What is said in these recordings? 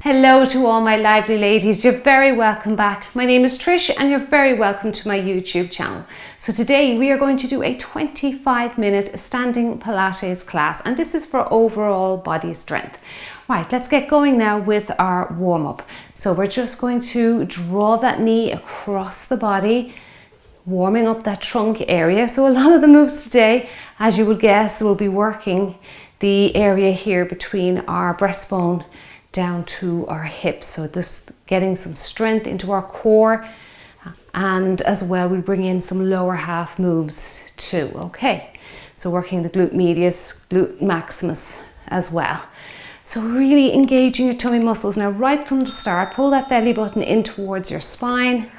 Hello to all my lively ladies, you're very welcome back. My name is Trish and you're very welcome to my YouTube channel. So today we are going to do a 25-minute standing Pilates class, and this is for overall body strength. Right, let's get going now with our warm-up. So we're just going to draw that knee across the body, warming up that trunk area. So a lot of the moves today, as you would guess, will be working the area here between our breastbone down to our hips. So this getting some strength into our core, and as well we bring in some lower half moves too. Okay, so working the glute medius, glute maximus as well. So really engaging your tummy muscles. Now right from the start, pull that belly button in towards your spine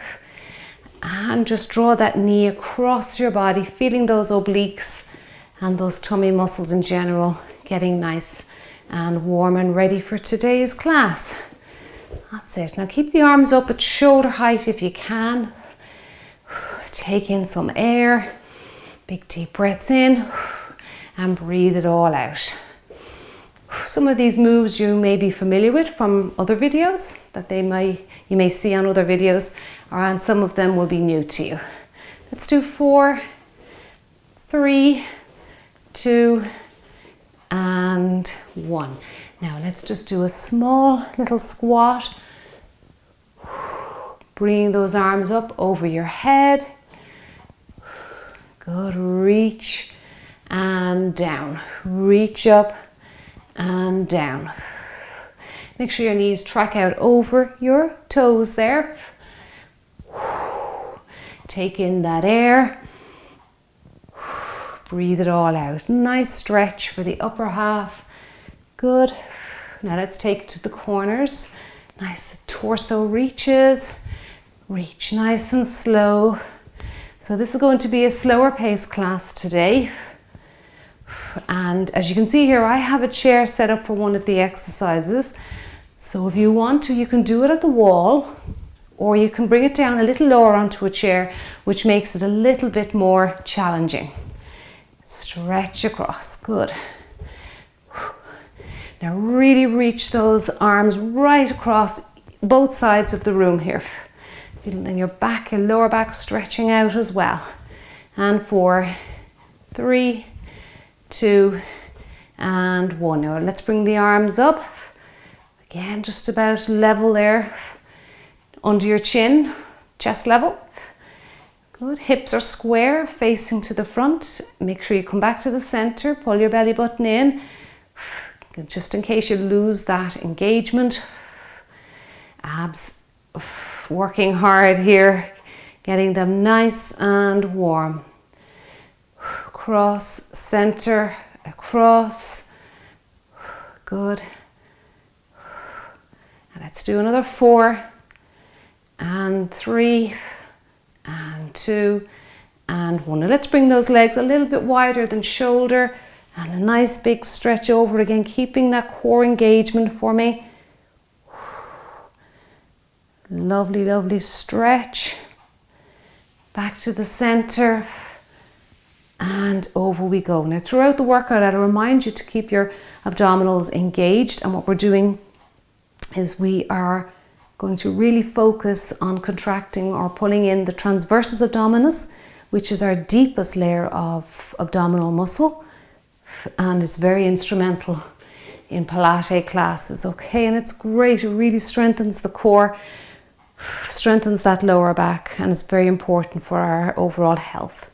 and just draw that knee across your body, feeling those obliques and those tummy muscles in general getting nice and warm and ready for today's class. That's it. Now keep the arms up at shoulder height if you can. Take in some air, big deep breaths in, and breathe it all out. Some of these moves you may be familiar with from other videos that you may see on other videos, and some of them will be new to you. Let's do 4, 3, 2, and 1. Now let's just do a small little squat. Bring those arms up over your head. Good. Reach and down. Reach up and down. Make sure your knees track out over your toes there. Take in that air. Breathe it all out. Nice stretch for the upper half. Good. Now let's take it to the corners. Nice torso reaches. Reach nice and slow. So this is going to be a slower pace class today. And as you can see here, I have a chair set up for one of the exercises. So if you want to, you can do it at the wall, or you can bring it down a little lower onto a chair, which makes it a little bit more challenging. Stretch across. Good. Now really reach those arms right across both sides of the room here. And your back, your lower back stretching out as well. And 4, 3, 2, and 1. Now let's bring the arms up. Again, just about level there under your chin, chest level. Good. Hips are square, facing to the front. Make sure you come back to the center. Pull your belly button in, just in case you lose that engagement. Abs working hard here, getting them nice and warm. Cross, center, across. Good. And let's do another 4 and 3 and 2 and 1. Now let's bring those legs a little bit wider than shoulder, and a nice big stretch over again, keeping that core engagement for me. Lovely, lovely stretch. Back to the center and over we go. Now throughout the workout, I'll remind you to keep your abdominals engaged, and what we're doing is we are going to really focus on contracting or pulling in the transversus abdominis, which is our deepest layer of abdominal muscle and is very instrumental in Pilates classes. Okay, and it's great. It really strengthens the core, strengthens that lower back, and is very important for our overall health.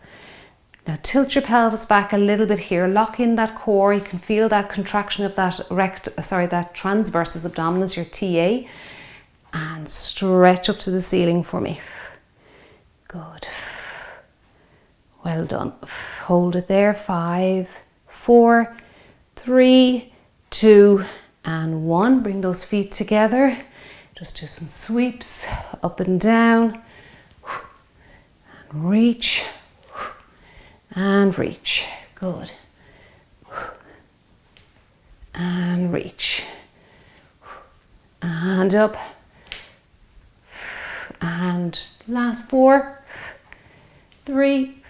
Now tilt your pelvis back a little bit here, lock in that core. You can feel that contraction of that that transversus abdominis, your TA, and stretch up to the ceiling for me. Good. Well done. Hold it there. 5, 4, 3, 2, and 1. Bring those feet together. Just do some sweeps up and down. And reach. And reach. Good. And reach. And up. And last 4, 3,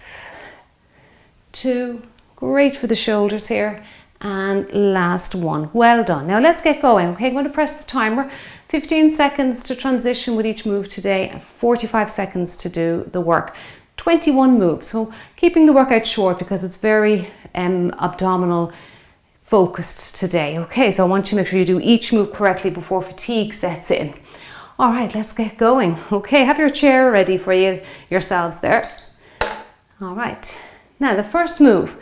2, great for the shoulders here, And last one. Well done. Now let's get going. Okay, I'm going to press the timer. 15 seconds to transition with each move today, and 45 seconds to do the work. 21 moves. So keeping the workout short because it's very abdominal focused today. Okay, so I want you to make sure you do each move correctly before fatigue sets in. All right, let's get going. Okay, have your chair ready for yourselves there. All right, now the first move.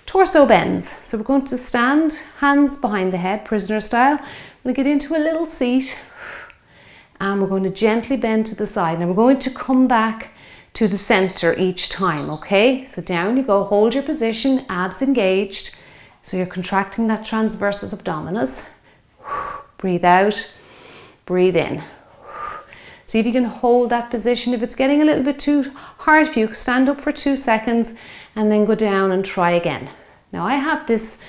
Torso bends. So we're going to stand, hands behind the head, prisoner style. We're going to get into a little seat and we're going to gently bend to the side. Now we're going to come back to the center each time, okay? So down you go, hold your position, abs engaged. So you're contracting that transversus abdominis. Breathe out, breathe in. See if you can hold that position. If it's getting a little bit too hard for you, stand up for 2 seconds and then go down and try again. Now I have this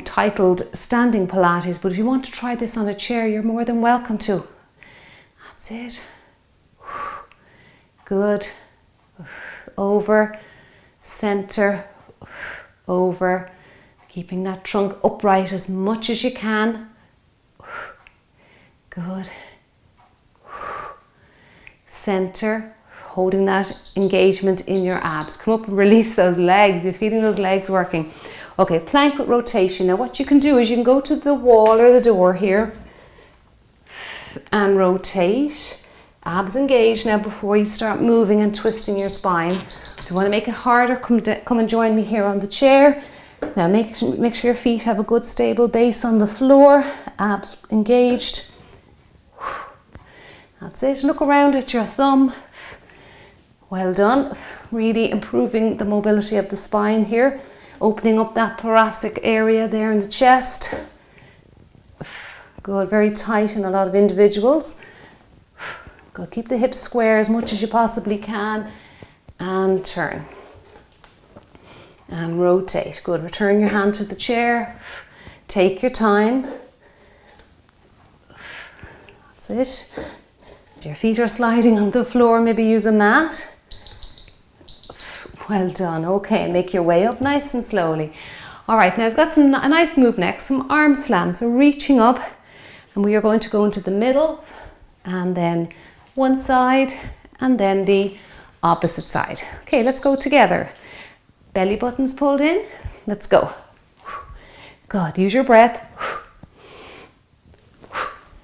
titled Standing Pilates, but if you want to try this on a chair, you're more than welcome to. That's it. Good. Over, center, over. Keeping that trunk upright as much as you can. Good. Center. Holding that engagement in your abs. Come up and release those legs. You're feeling those legs working. Okay, plank with rotation. Now what you can do is you can go to the wall or the door here and rotate. Abs engaged now before you start moving and twisting your spine. If you want to make it harder, come and join me here on the chair. Now make sure your feet have a good stable base on the floor. Abs engaged. That's it. Look around at your thumb. Well done. Really improving the mobility of the spine here. Opening up that thoracic area there in the chest. Good. Very tight in a lot of individuals. Good. Keep the hips square as much as you possibly can. And turn. And rotate. Good. Return your hand to the chair. Take your time. That's it. If your feet are sliding on the floor, maybe use a mat. Well done. Okay, make your way up nice and slowly. All right, now I've got a nice move next, some arm slams. So reaching up, and we are going to go into the middle, and then one side, and then the opposite side. Okay, let's go together. Belly buttons pulled in. Let's go. Good. Use your breath.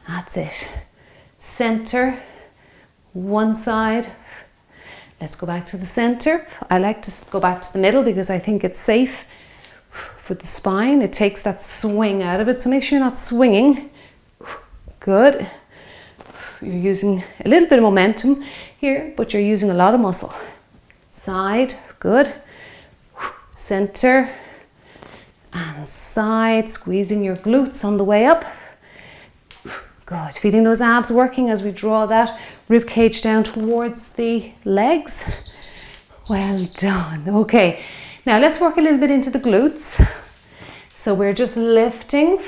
That's it. Center. One side. Let's go back to the center. I like to go back to the middle because I think it's safe for the spine. It takes that swing out of it. So make sure you're not swinging. Good. You're using a little bit of momentum here, but you're using a lot of muscle. Side. Good. Center. And side. Squeezing your glutes on the way up. Good. Feeling those abs working as we draw that rib cage down towards the legs. Well done. Okay. Now let's work a little bit into the glutes. So we're just lifting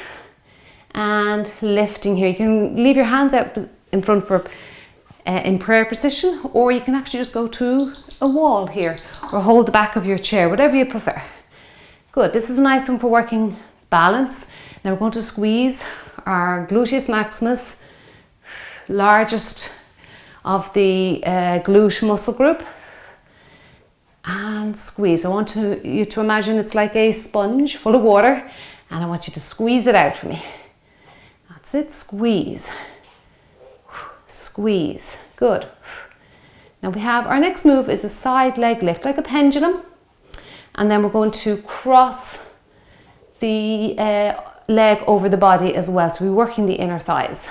and lifting here. You can leave your hands out in front for in prayer position, or you can actually just go to a wall here or hold the back of your chair, whatever you prefer. Good. This is a nice one for working balance. Now we're going to squeeze our gluteus maximus, largest of the glute muscle group, and squeeze. I want you to imagine it's like a sponge full of water, and I want you to squeeze it out for me. That's it. Squeeze. Squeeze. Good. Now we have our next move is a side leg lift, like a pendulum, and then we're going to cross the leg over the body as well. So we're working the inner thighs.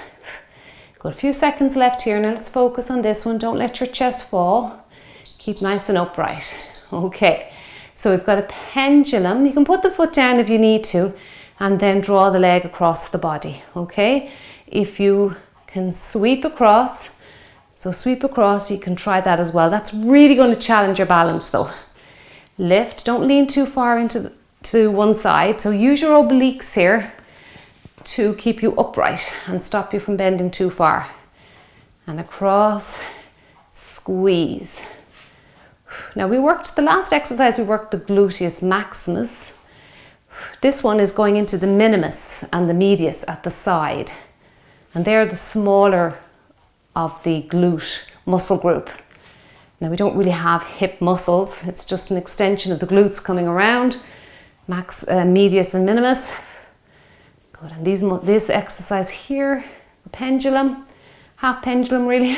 Got a few seconds left here. Now let's focus on this one. Don't let your chest fall. Keep nice and upright. Okay. So we've got a pendulum. You can put the foot down if you need to, and then draw the leg across the body. Okay. If you can sweep across, so sweep across, you can try that as well. That's really going to challenge your balance though. Lift. Don't lean too far into to one side. So use your obliques here to keep you upright and stop you from bending too far. And across, squeeze. Now we worked the last exercise, we worked the gluteus maximus. This one is going into the minimus and the medius at the side. And they're the smaller of the glute muscle group. Now we don't really have hip muscles. It's just an extension of the glutes coming around. Medius and minimus. Good. And this exercise here, the pendulum, half pendulum really,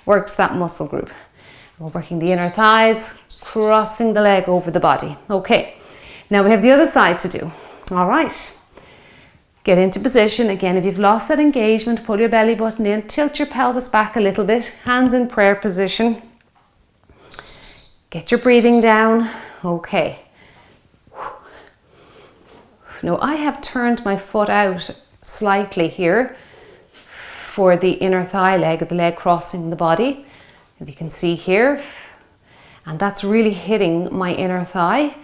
works that muscle group. We're working the inner thighs, crossing the leg over the body. Okay, now we have the other side to do. All right, get into position. Again, if you've lost that engagement, pull your belly button in, tilt your pelvis back a little bit, hands in prayer position. Get your breathing down. Okay. Now I have turned my foot out slightly here for the inner thigh leg, the leg crossing the body. If you can see here, and that's really hitting my inner thigh.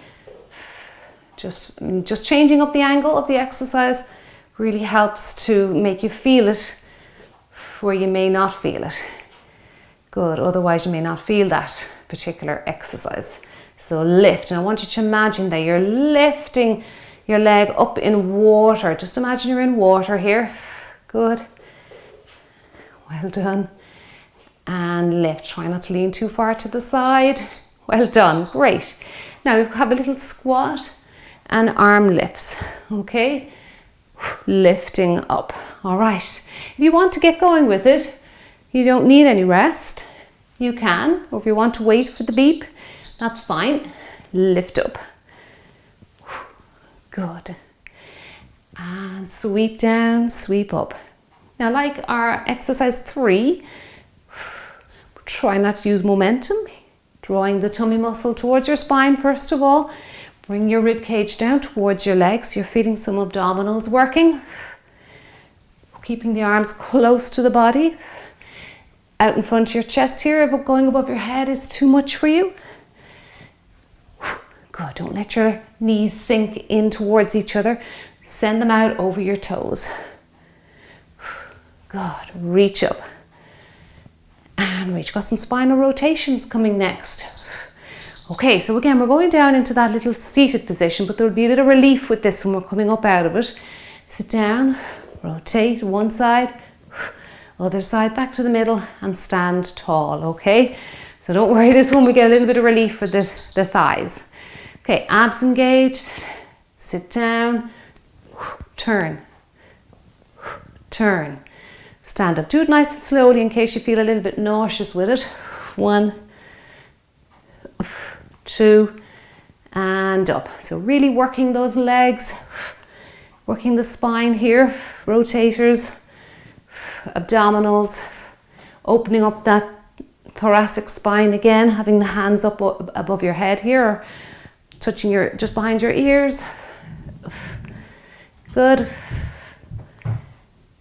Just changing up the angle of the exercise really helps to make you feel it where you may not feel it. Good, otherwise you may not feel that particular exercise. So lift, and I want you to imagine that you're lifting your leg up in water. Just imagine you're in water here. Good, well done. And lift, try not to lean too far to the side. Well done, great. Now we have a little squat and arm lifts, okay? Lifting up, all right. If you want to get going with it, you don't need any rest. You can, or if you want to wait for the beep, that's fine. Lift up. Good. And sweep down, sweep up. Now like our exercise 3, try not to use momentum, drawing the tummy muscle towards your spine first of all. Bring your rib cage down towards your legs. You're feeling some abdominals working. Keeping the arms close to the body. Out in front of your chest here, if going above your head is too much for you. Good, don't let your knees sink in towards each other. Send them out over your toes. Good, reach up. And reach. Got some spinal rotations coming next. Okay, so again, we're going down into that little seated position, but there'll be a bit of relief with this when we're coming up out of it. Sit down, rotate one side, other side back to the middle, and stand tall, okay? So don't worry, this one we get a little bit of relief for the thighs. Okay, abs engaged, sit down, turn, turn. Stand up. Do it nice and slowly in case you feel a little bit nauseous with it. 1, 2, and up. So really working those legs, working the spine here, rotators, abdominals, opening up that thoracic spine again, having the hands up above your head here, or touching just behind your ears. Good.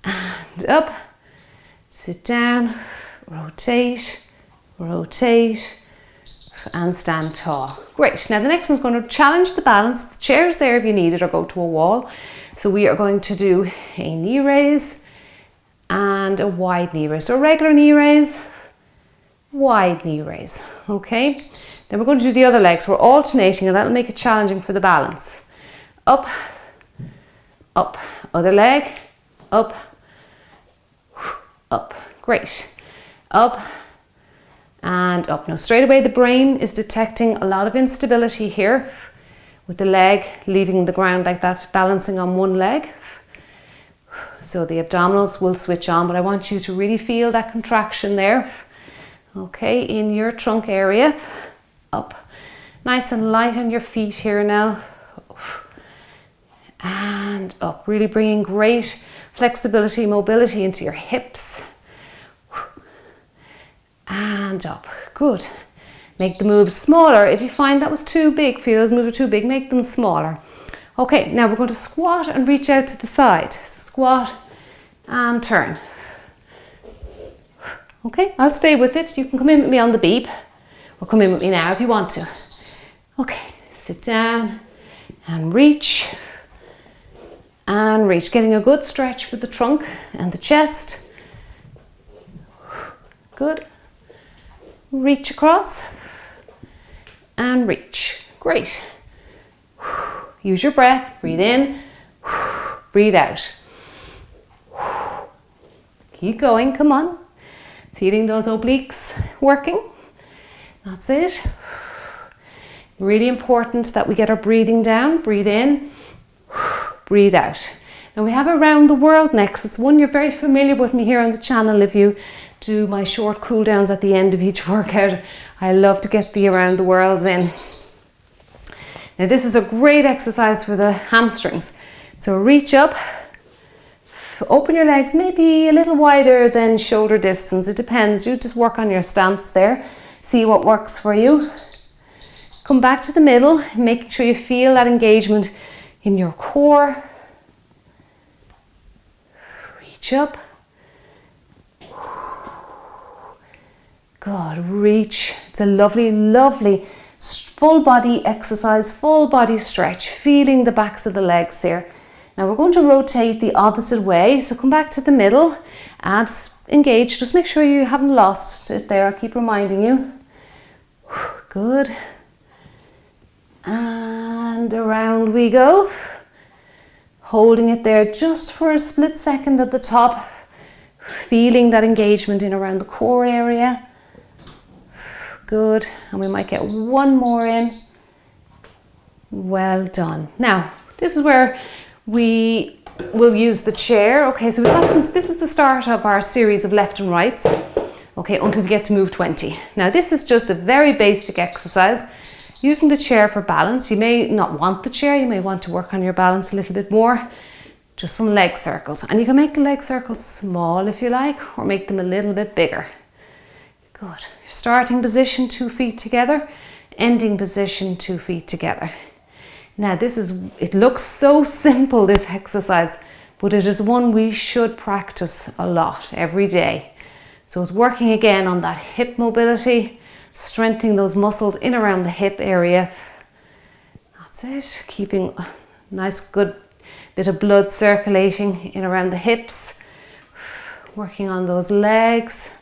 And up. Sit down, rotate, rotate, and stand tall. Great. Now the next one's going to challenge the balance. The chair's there if you need it, or go to a wall. So we are going to do a knee raise and a wide knee raise. So a regular knee raise, wide knee raise. Okay. Then we're going to do the other leg. So we're alternating, and that'll make it challenging for the balance. Up, up, other leg, up, up. Great. Up and up. Now straight away the brain is detecting a lot of instability here with the leg leaving the ground like that, balancing on one leg. So the abdominals will switch on, but I want you to really feel that contraction there. Okay, in your trunk area. Up. Nice and light on your feet here now. And up. Really bringing great flexibility, mobility into your hips. And up. Good. Make the moves smaller. If you find that was too big for you, those moves are too big, make them smaller. Okay, now we're going to squat and reach out to the side. So squat and turn. Okay, I'll stay with it. You can come in with me on the beep, or come in with me now if you want to. Okay, sit down and reach. And reach. Getting a good stretch for the trunk and the chest. Good. Reach across and reach. Great. Use your breath, breathe in, breathe out. Keep going, come on. Feeling those obliques working. That's it. Really important that we get our breathing down. Breathe in, breathe out. Now we have around the world next. It's one you're very familiar with me here on the channel. If you do my short cool downs at the end of each workout, I love to get the around the worlds in. Now this is a great exercise for the hamstrings. So reach up, open your legs maybe a little wider than shoulder distance. It depends, you just work on your stance there. See what works for you. Come back to the middle, making sure you feel that engagement in your core. Reach up. Good, reach. It's a lovely, lovely full body exercise, full body stretch, feeling the backs of the legs here. Now we're going to rotate the opposite way, so come back to the middle, abs engaged, just make sure you haven't lost it there, I'll keep reminding you. Good. And around we go, holding it there just for a split second at the top, feeling that engagement in around the core area. Good, and we might get one more in. Well done. Now, this is where we will use the chair. Okay, so we've got this is the start of our series of left and rights. Okay, until we get to move 20. Now, this is just a very basic exercise, using the chair for balance. You may not want the chair, you may want to work on your balance a little bit more. Just some leg circles, and you can make the leg circles small if you like, or make them a little bit bigger. Good. Starting position, 2 feet together. Ending position, 2 feet together. Now it looks so simple, this exercise, but it is one we should practice a lot every day. So it's working again on that hip mobility, strengthening those muscles in around the hip area. That's it. Keeping a nice good bit of blood circulating in around the hips. Working on those legs.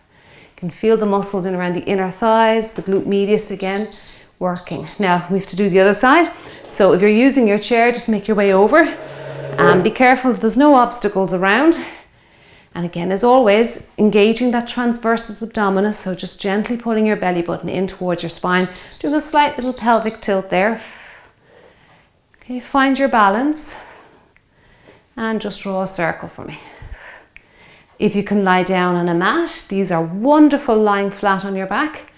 You can feel the muscles in around the inner thighs, the glute medius again, working. Now we have to do the other side. So if you're using your chair, just make your way over and be careful there's no obstacles around. And again, as always, engaging that transversus abdominis, so just gently pulling your belly button in towards your spine, doing a slight little pelvic tilt there. Okay, find your balance and just draw a circle for me. If you can lie down on a mat, these are wonderful lying flat on your back.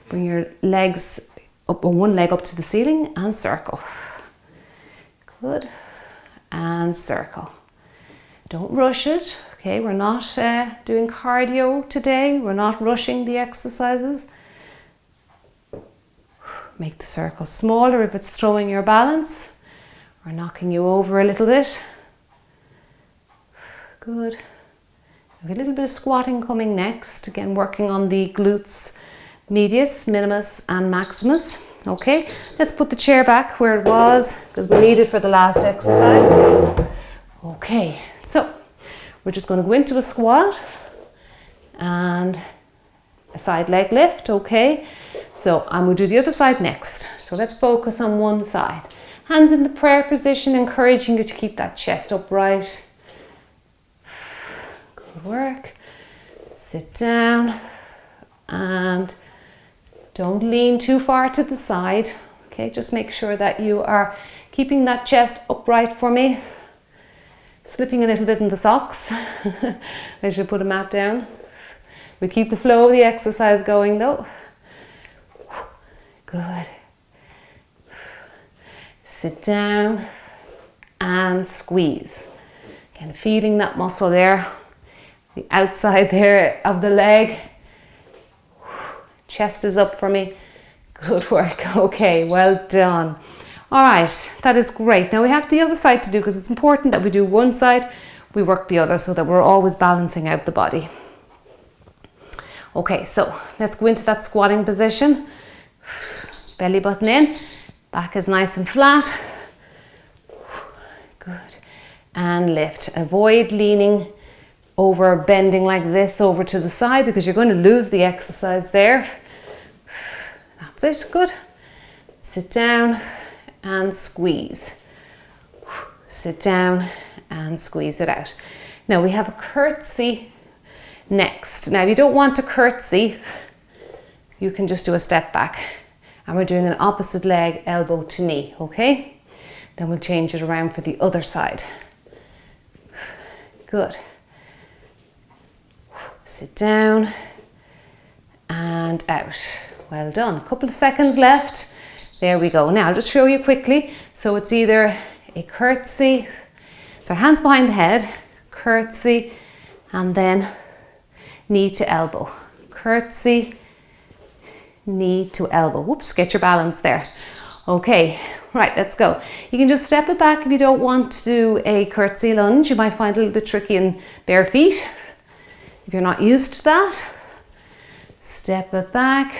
Bring your legs up, or one leg up to the ceiling and circle. Good. And circle. Don't rush it. Okay, we're not doing cardio today. We're not rushing the exercises. Make the circle smaller if it's throwing your balance or knocking you over a little bit. Good. A little bit of squatting coming next. Again, working on the glutes medius, minimus and maximus. Okay, let's put the chair back where it was because we need it for the last exercise. Okay, so we're just going to go into a squat and a side leg lift. Okay, so I'm going to do the other side next. So let's focus on one side. Hands in the prayer position, encouraging you to keep that chest upright. Good work. Sit down and don't lean too far to the side. Okay, just make sure that you are keeping that chest upright for me. Slipping a little bit in the socks. I should put a mat down. We keep the flow of the exercise going though. Good. Sit down and squeeze. Again, feeling that muscle there. The outside there of the leg. Chest is up for me. Good work. Okay, well done. All right, that is great. Now we have the other side to do because it's important that we do one side, we work the other so that we're always balancing out the body. Okay, so let's go into that squatting position. Belly button in, back is nice and flat. Good. And lift. Avoid leaning over, bending like this over to the side because you're going to lose the exercise there. That's it. Good. Sit down and squeeze. sit down and squeeze it out. Now we have a curtsy next. Now if you don't want to curtsy, you can just do a step back. And we're doing an opposite leg, elbow to knee, okay? Then we'll change it around for the other side. Good. Sit down and out. Well done. A couple of seconds left. There we go. Now I'll just show you quickly. So it's either a curtsy, so hands behind the head, curtsy, and then knee to elbow. Curtsy, knee to elbow. Whoops, get your balance there. Okay, right, let's go. You can just step it back if you don't want to do a curtsy lunge. You might find it a little bit tricky in bare feet. If you're not used to that, step it back.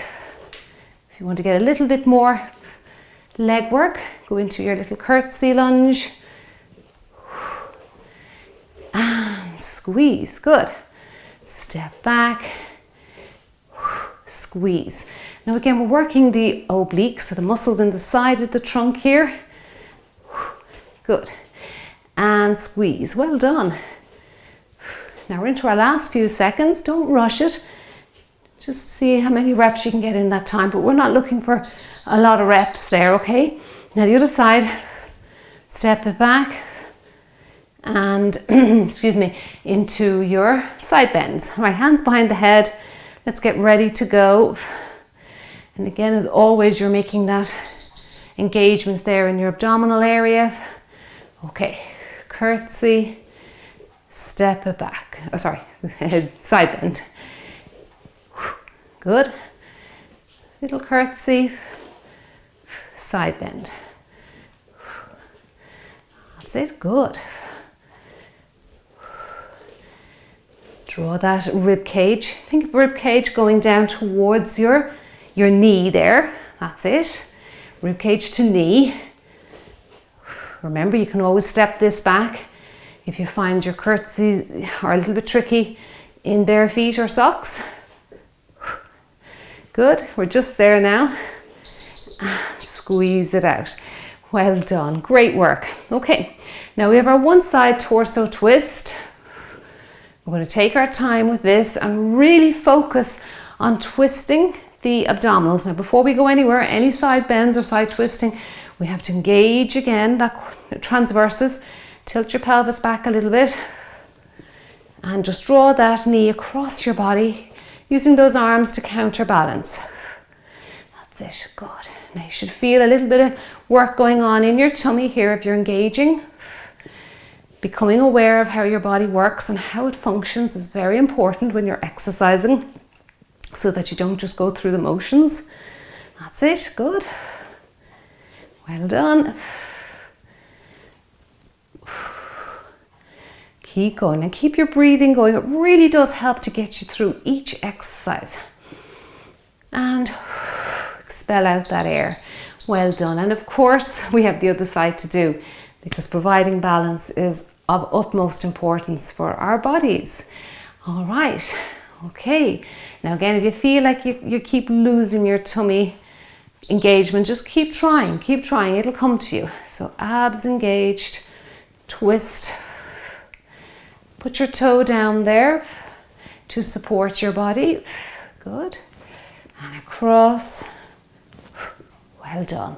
If you want to get a little bit more leg work, go into your little curtsy lunge. And squeeze, good. Step back, squeeze. Now again, we're working the obliques, so the muscles in the side of the trunk here. Good. And squeeze, well done. Now we're into our last few seconds. Don't rush it. Just see how many reps you can get in that time, but we're not looking for a lot of reps there, okay? Now the other side, step it back and, excuse me, into your side bends. All right, hands behind the head. Let's get ready to go. And again, as always, you're making that engagement there in your abdominal area. Okay, curtsy, step it back. Oh, sorry, side bend. Good. Little curtsy, side bend. That's it, good. Draw that rib cage. Think of rib cage going down towards your knee there. That's it. Rib cage to knee. Remember, you can always step this back if you find your curtsies are a little bit tricky in bare feet or socks. Good, we're just there now. And squeeze it out. Well done, great work. Okay, now we have our one side torso twist. We're going to take our time with this and really focus on twisting the abdominals. Now before we go anywhere, any side bends or side twisting, we have to engage again, that transverses. Tilt your pelvis back a little bit and just draw that knee across your body, using those arms to counterbalance. That's it, good. Now you should feel a little bit of work going on in your tummy here if you're engaging. Becoming aware of how your body works and how it functions is very important when you're exercising, so that you don't just go through the motions. That's it, good. Well done. Keep going and keep your breathing going. It really does help to get you through each exercise. And expel out that air. Well done. And of course, we have the other side to do, because providing balance is of utmost importance for our bodies. All right. Okay. Now again, if you feel like you keep losing your tummy engagement, just keep trying. Keep trying. It'll come to you. So abs engaged. Twist. Put your toe down there to support your body. Good. And across. Well done.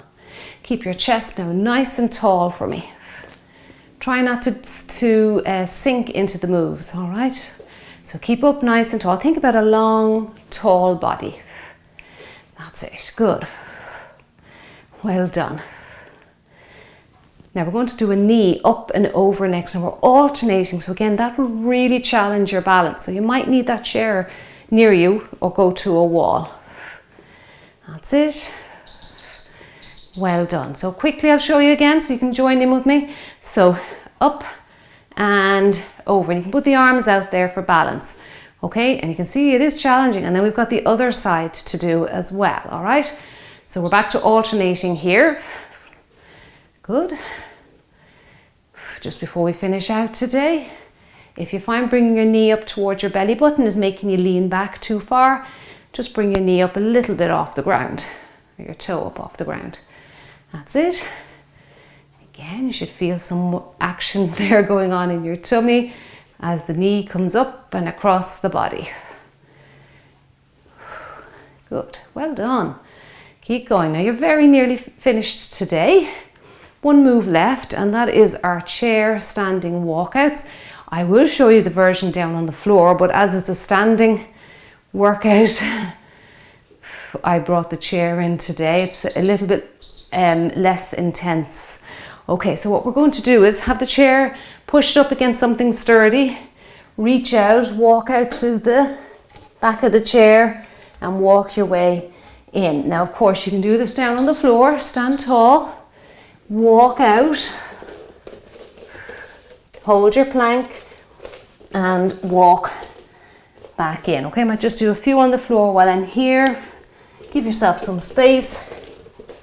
Keep your chest now nice and tall for me. Try not to sink into the moves, all right? So keep up nice and tall. Think about a long, tall body. That's it. Good. Well done. Now we're going to do a knee up and over next, and we're alternating. So again, that will really challenge your balance. So you might need that chair near you or go to a wall. That's it. Well done. So quickly I'll show you again so you can join in with me. So up and over, and you can put the arms out there for balance. Okay, and you can see it is challenging, and then we've got the other side to do as well. All right, so we're back to alternating here. Good. Just before we finish out today, if you find bringing your knee up towards your belly button is making you lean back too far, just bring your knee up a little bit off the ground, or your toe up off the ground. That's it. Again, you should feel some action there going on in your tummy as the knee comes up and across the body. Good, well done. Keep going. Now you're very nearly finished today. One move left, and that is our chair standing walkouts. I will show you the version down on the floor, but as it's a standing workout, I brought the chair in today. It's a little bit less intense. Okay, so what we're going to do is have the chair pushed up against something sturdy, reach out, walk out to the back of the chair and walk your way in. Now, of course, you can do this down on the floor, stand tall, walk out, hold your plank and walk back in. Okay, I might just do a few on the floor while I'm here. Give yourself some space,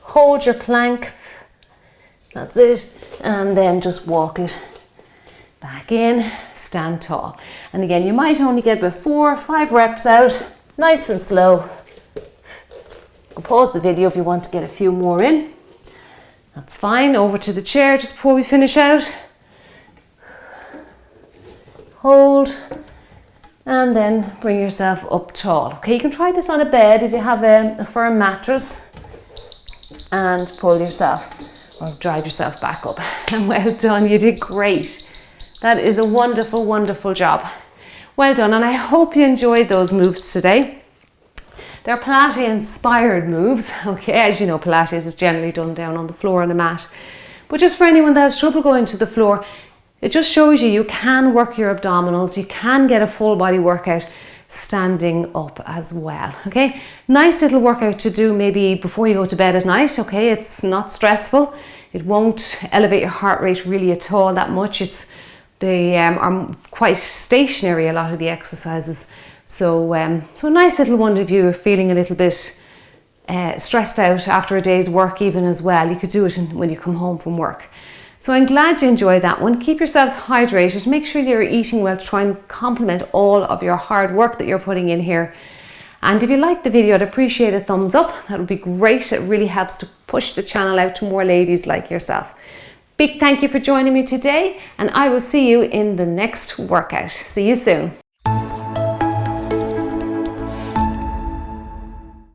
hold your plank, that's it, and then just walk it back in, stand tall. And again, you might only get about 4 or 5 reps out, nice and slow. You can pause the video if you want to get a few more in. That's fine. Over to the chair just before we finish out. Hold, and then bring yourself up tall. Okay, you can try this on a bed if you have a firm mattress, and pull yourself or drive yourself back up. And well done, you did great. That is a wonderful, wonderful job. Well done, and I hope you enjoyed those moves today. They're Pilates inspired moves. Okay, as you know, Pilates is generally done down on the floor on a mat. But just for anyone that has trouble going to the floor, it just shows you can work your abdominals, you can get a full body workout standing up as well. Okay, nice little workout to do maybe before you go to bed at night. Okay, it's not stressful. It won't elevate your heart rate really at all that much. They are quite stationary, a lot of the exercises. So a nice little one if you're feeling a little bit stressed out after a day's work even as well. You could do it when you come home from work. So I'm glad you enjoyed that one. Keep yourselves hydrated. Make sure you're eating well to try and complement all of your hard work that you're putting in here. And if you liked the video, I'd appreciate a thumbs up. That would be great. It really helps to push the channel out to more ladies like yourself. Big thank you for joining me today, and I will see you in the next workout. See you soon.